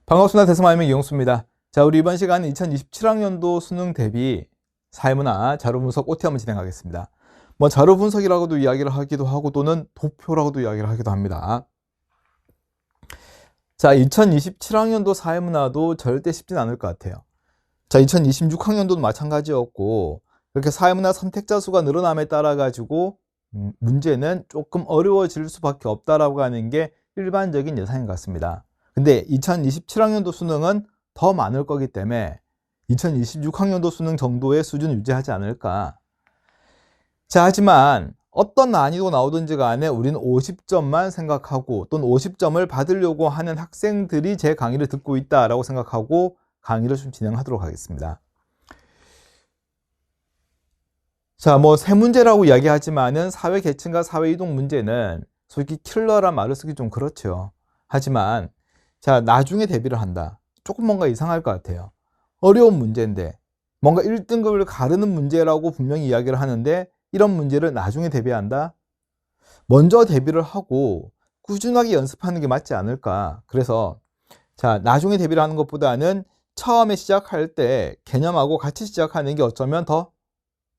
반갑습니다. 대성마이밍 이용수입니다. 자, 우리 이번 시간은 2027학년도 수능 대비 사회문화 자료 분석 OT 한번 진행하겠습니다. 뭐 자료 분석이라고도 이야기를 하기도 하고 또는 도표라고도 이야기를 하기도 합니다. 자, 2027학년도 사회문화도 절대 쉽진 않을 것 같아요. 자, 2026학년도도 마찬가지였고 이렇게 사회문화 선택자 수가 늘어남에 따라 가지고 문제는 조금 어려워질 수밖에 없다라고 하는 게 일반적인 예상인 것 같습니다. 근데 2027학년도 수능은 더 많을 거기 때문에 2026학년도 수능 정도의 수준을 유지하지 않을까. 자, 하지만 어떤 난이도 나오든지 간에 우리는 50점만 생각하고 또는 50점을 받으려고 하는 학생들이 제 강의를 듣고 있다라고 생각하고 강의를 좀 진행하도록 하겠습니다. 자, 뭐 세 문제라고 이야기하지만은 사회 계층과 사회 이동 문제는 솔직히 킬러란 말을 쓰기 좀 그렇죠. 하지만 자, 나중에 대비를 한다. 조금 뭔가 이상할 것 같아요. 어려운 문제인데 뭔가 1등급을 가르는 문제라고 분명히 이야기를 하는데 이런 문제를 나중에 대비한다? 먼저 대비를 하고 꾸준하게 연습하는 게 맞지 않을까. 그래서 자, 나중에 대비를 하는 것보다는 처음에 시작할 때 개념하고 같이 시작하는 게 어쩌면 더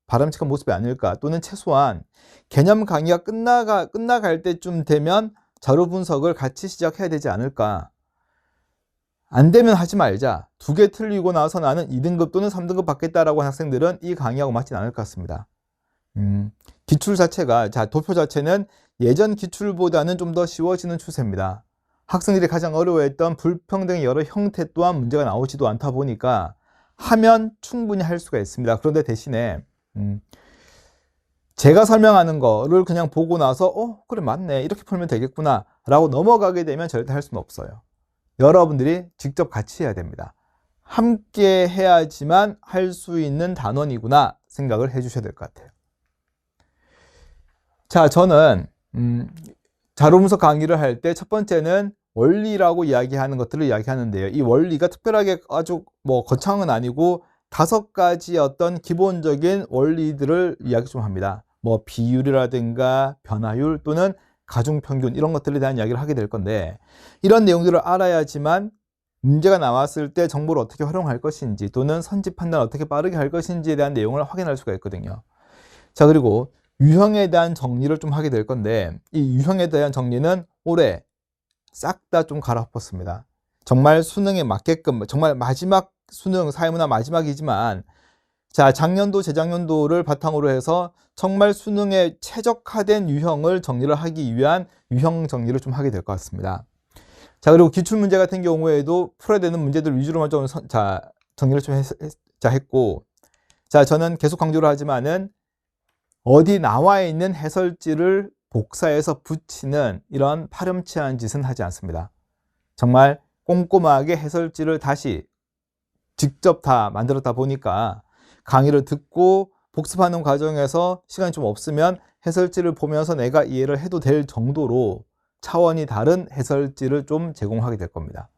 바람직한 모습이 아닐까. 또는 최소한 개념 강의가 끝나갈 때쯤 되면 자료 분석을 같이 시작해야 되지 않을까. 안 되면 하지 말자. 2개 틀리고 나서 나는 2등급 또는 3등급 받겠다라고 하는 학생들은 이 강의하고 맞진 않을 것 같습니다. 기출 자체가, 자, 도표 자체는 예전 기출보다는 좀 더 쉬워지는 추세입니다. 학생들이 가장 어려워했던 불평등의 여러 형태 또한 문제가 나오지도 않다 보니까 하면 충분히 할 수가 있습니다. 그런데 대신에 제가 설명하는 거를 그냥 보고 나서 그래 맞네 이렇게 풀면 되겠구나 라고 넘어가게 되면 절대 할 수는 없어요. 여러분들이 직접 같이 해야 됩니다. 함께 해야지만 할 수 있는 단원이구나 생각을 해주셔야 될 것 같아요. 자, 저는 자료 분석 강의를 할 때 첫 번째는 원리라고 이야기하는 것들을 이야기하는데요. 이 원리가 특별하게 아주 뭐 거창은 아니고 5가지 어떤 기본적인 원리들을 이야기 좀 합니다. 뭐 비율이라든가 변화율 또는 가중평균 이런 것들에 대한 이야기를 하게 될 건데 이런 내용들을 알아야지만 문제가 나왔을 때 정보를 어떻게 활용할 것인지 또는 선지 판단을 어떻게 빠르게 할 것인지에 대한 내용을 확인할 수가 있거든요. 자, 그리고 유형에 대한 정리를 좀 하게 될 건데 이 유형에 대한 정리는 올해 싹 다 좀 갈아엎었습니다. 정말 수능에 맞게끔 정말 마지막 수능 사회문화 마지막이지만 자, 작년도 재작년도를 바탕으로 해서 정말 수능에 최적화된 유형을 정리를 하기 위한 유형 정리를 좀 하게 될 것 같습니다. 자, 그리고 기출문제 같은 경우에도 풀어야 되는 문제들 위주로만 좀 정리를 좀 했고 자, 저는 계속 강조를 하지만은 어디 나와 있는 해설지를 복사해서 붙이는 이런 파렴치한 짓은 하지 않습니다. 정말 꼼꼼하게 해설지를 다시 직접 다 만들었다 보니까 강의를 듣고 복습하는 과정에서 시간이 좀 없으면 해설지를 보면서 내가 이해를 해도 될 정도로 차원이 다른 해설지를 좀 제공하게 될 겁니다.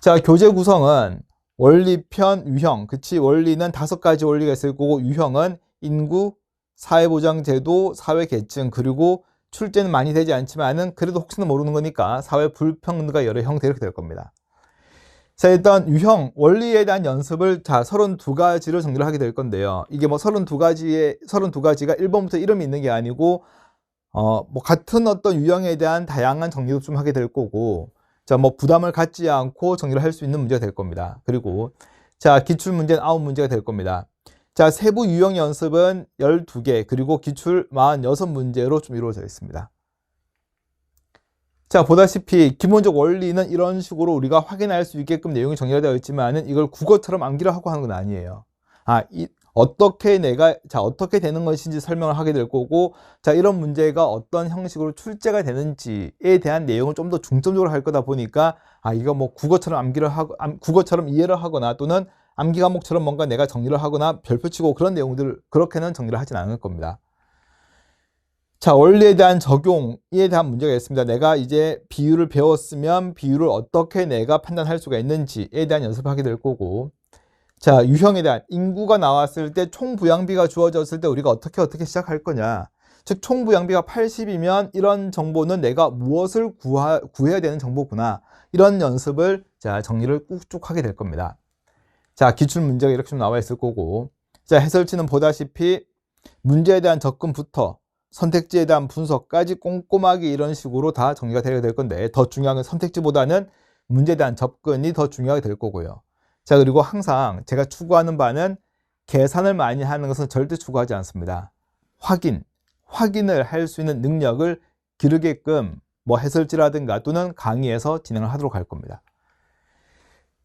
자, 교재 구성은 원리편, 유형. 그치? 원리는 5가지 원리가 있을 거고 유형은 인구, 사회보장제도, 사회계층 그리고 출제는 많이 되지 않지만은 그래도 혹시나 모르는 거니까 사회 불평등과 여러 형태 이렇게 될 겁니다. 자, 일단 유형, 원리에 대한 연습을 자 32가지를 정리를 하게 될 건데요. 이게 뭐 32가지가 1번부터 이름이 있는 게 아니고 뭐 같은 어떤 유형에 대한 다양한 정리도 좀 하게 될 거고 자, 뭐 부담을 갖지 않고 정리를 할 수 있는 문제가 될 겁니다. 그리고 자, 기출 문제는 9문제가 될 겁니다. 자, 세부 유형 연습은 12개 그리고 기출 46문제로 좀 이루어져 있습니다. 자, 보다시피 기본적 원리는 이런 식으로 우리가 확인할 수 있게끔 내용이 정리가 되어 있지만은 이걸 국어처럼 암기를 하고 하는 건 아니에요. 어떻게 되는 것인지 설명을 하게 될 거고 자, 이런 문제가 어떤 형식으로 출제가 되는지에 대한 내용을 좀 더 중점적으로 할 거다 보니까 이거 뭐 국어처럼 국어처럼 이해를 하거나 또는 암기 과목처럼 뭔가 내가 정리를 하거나 별표 치고 그런 내용들을 그렇게는 정리를 하진 않을 겁니다. 자, 원리에 대한 적용에 대한 문제가 있습니다. 내가 이제 비율을 배웠으면 비율을 어떻게 내가 판단할 수가 있는지에 대한 연습을 하게 될 거고 자, 유형에 대한 인구가 나왔을 때 총부양비가 주어졌을 때 우리가 어떻게 시작할 거냐. 즉 총부양비가 80이면 이런 정보는 내가 무엇을 구해야 되는 정보구나. 이런 연습을 자 정리를 꾹쭉 하게 될 겁니다. 자, 기출문제가 이렇게 좀 나와 있을 거고, 자, 해설지는 보다시피 문제에 대한 접근부터 선택지에 대한 분석까지 꼼꼼하게 이런 식으로 다 정리가 되게 될 건데, 더 중요한 건 선택지보다는 문제에 대한 접근이 더 중요하게 될 거고요. 자, 그리고 항상 제가 추구하는 바는 계산을 많이 하는 것은 절대 추구하지 않습니다. 확인을 할 수 있는 능력을 기르게끔 뭐 해설지라든가 또는 강의에서 진행을 하도록 할 겁니다.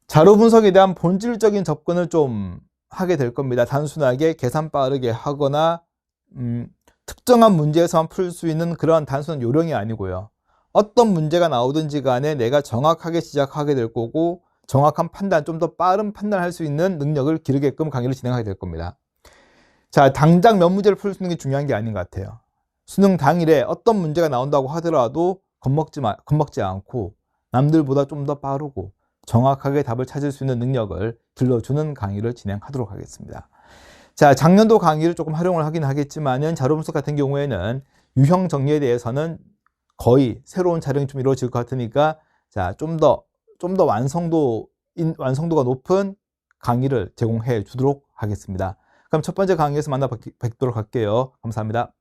자료 분석에 대한 본질적인 접근을 좀 하게 될 겁니다. 단순하게 계산 빠르게 하거나 특정한 문제에서만 풀 수 있는 그런 단순한 요령이 아니고요. 어떤 문제가 나오든지 간에 내가 정확하게 시작하게 될 거고, 정확한 판단, 좀 더 빠른 판단을 할 수 있는 능력을 기르게끔 강의를 진행하게 될 겁니다. 자, 당장 몇 문제를 풀 수 있는 게 중요한 게 아닌 것 같아요. 수능 당일에 어떤 문제가 나온다고 하더라도 겁먹지 않고 남들보다 좀 더 빠르고 정확하게 답을 찾을 수 있는 능력을 길러주는 강의를 진행하도록 하겠습니다. 자, 작년도 강의를 조금 활용을 하긴 하겠지만은 자료 분석 같은 경우에는 유형 정리에 대해서는 거의 새로운 촬영이 좀 이루어질 것 같으니까, 자, 좀 더 완성도가 높은 강의를 제공해 주도록 하겠습니다. 그럼 첫 번째 강의에서 만나 뵙도록 할게요. 감사합니다.